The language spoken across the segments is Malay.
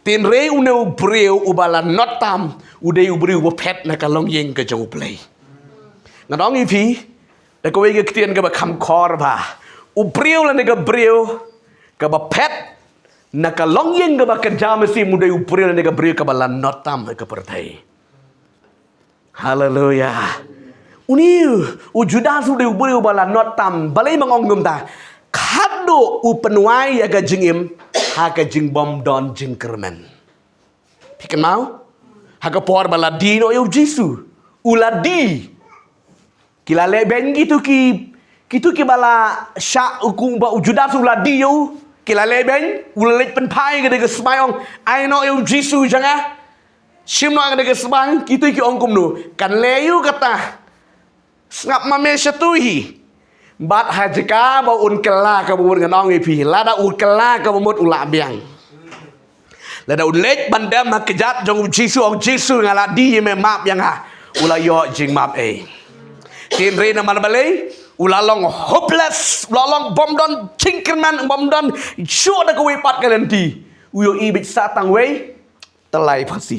Tin rei une ubreu ubala notam ude ubreu pet na kalong yeng ke jong play. Ngadong ipi da ko wege ktien ke ba kham khor ba. Ubreu la ne ke breu ke ba pet na kalong yeng ke ba kerja mesti mude ubreu la ne ke breu ke ba notam ke pertai. Haleluya. Uniu ujudas ude ubreu bala notam balai mangongum ta. Kado upenuai ya ke jingim haka jing bom don jing kermen. Pikan mau? Haka por baladi no eu jisu. Uladi. Kila leben gitu ki bala syak ukum ba ujudas uladi eu. Kila leben ulet penpai ke de smayong. Ai no eu jisu janga. Sim no ke de smayong gitu ki ongkum no. Kan leyu kata. Ngap mame syatuhi. Bat hajika ba un kela ka bumut nganong ipi lada un kela ka bumut ula biang lada un lek bandam hakejat jong jisu ong jisu ngala di me map yang ha ula yo jing map tin re na man balai ula long hopeless ula long bom don cingkerman bom don sure da ko wi pat kalenti uyo i bit satang wei telai pasi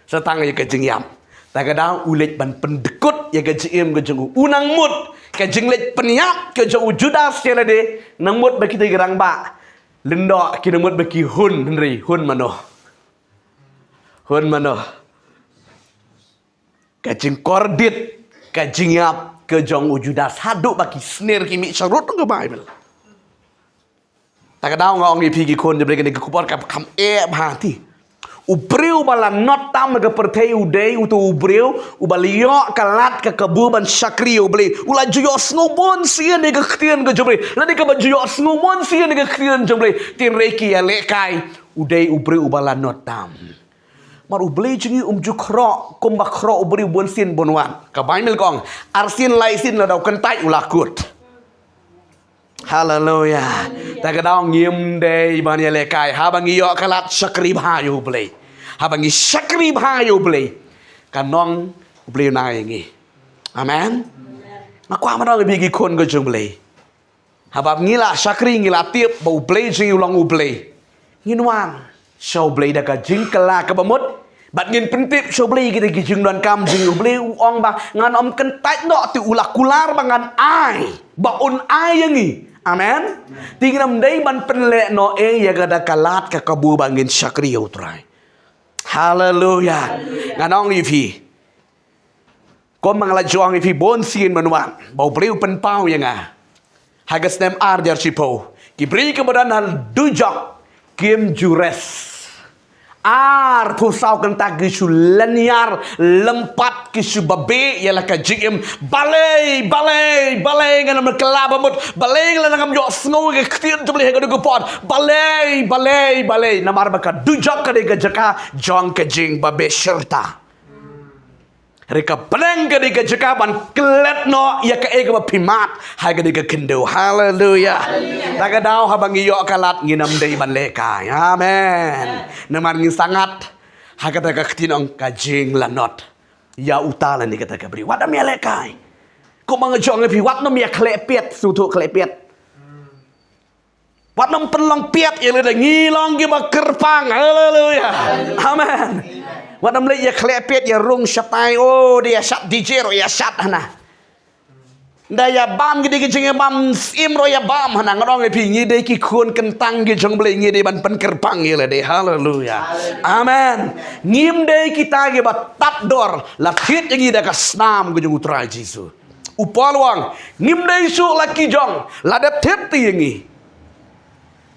satang ye ke jing yam ta ka dau ulet ban pendekut ye ke jiem ke jong unang mut ke jinglet peniak ke jauh judas tiada de namut bagi kita gerang ba lendok kita namut bagi hun henry hun mano ke jing kordit ke jingyap ke jauh judas haduk bagi snare kimi syarut ke bible tak ada ngong ni pigi kon de bagi ke kupor kam hati ubreu bala notam ke pertai udai utu ubreu ubalio kalat ke kebu ban syakri ubli ula juyo snubon sien de ke ktien ke jomri la de ke juyo snubon sien de ke ktien jomri tin reki ya lekai udai ubreu bala notam mar ubli jingi jukro kum bakro ubreu bon sien bonwan ka baimel kong arsin laisin la dau kentai ulakut. Haleluya. Tak ada ngiem dei bani lekai. Habang iyo kalat syakri bahayu beli. Habang syakri bahayu beli. Kanong beli naingi. Amen. Aku aman orang bigi kon go jung beli. Habang ngila syakri ngila tiap bau beli jing ulang beli. Nginwan. Show beli dah ka jing kala ka bamut. Bat ngin pentip show beli kita gijing dan kam jing beli uang ba ngan om kentai no ti ulak kular bangan ai. Ba on ai yangi. Amen. Tinggal mendai ban penlek no ya gada kalat ke kabu bangin syakri utrai. Haleluya. Nganong ifi. Ko mangala juang ifi bon sin manuan. Bau beliau penpau yang hagas nem ar jar cipo. Ki beri kemudian hal dujok kim jures. Ar pusau kentak gisu leniar lempat gisu babe ialah kajim balai ngana merkelaba mut balai ngana ngam yo snow ke ktir jumli hega dugu pot balai namar baka dujak kade gajaka jong kajing babe serta reka peneng kade gajaka ban kelet no ya ka ega pimat haga de kendo haleluya taga daw habang iyo kalat nginam dei ban leka amen namar ngin sangat haga taga ktinong kajing lanot ya utala ni kata kabri wada mi lekai ko mga jong pi wat no mi klepet sutu klepet wat nom penlong piet ya le ngilong gi ba kerpang haleluya amen wat nom le ya klepet ya rung syatai oh dia syat DJ ro ya syat hana daya bam gede gede bam imro ya bam hana ngorong pi ngide ki kun kentang gi jong ble ngide ban pen kerpang ya le de haleluya amen ngim de kita ge ba tap dor la fit yang ida ka snam ge jong utrai jisu upalwang ngim de su la ki jong la de tet ti ngi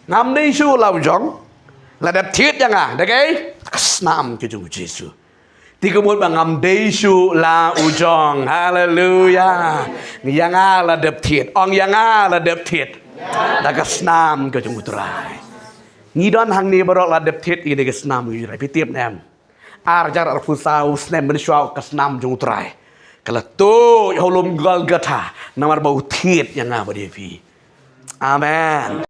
ngam de su la jong la de tet yang de ge snam ge jong jisu tiga mut bangam desu la ujong haleluya yang la dep tiet ong yang la dep tiet da ka snam ke jong utrai ngidon hang ni barok la dep tiet ini ke snam utrai pi tiep nem ar jar ar pusau snem ben shau ka snam jong utrai kala to holom gal gata namar bau tiet yang ba dia pi amen.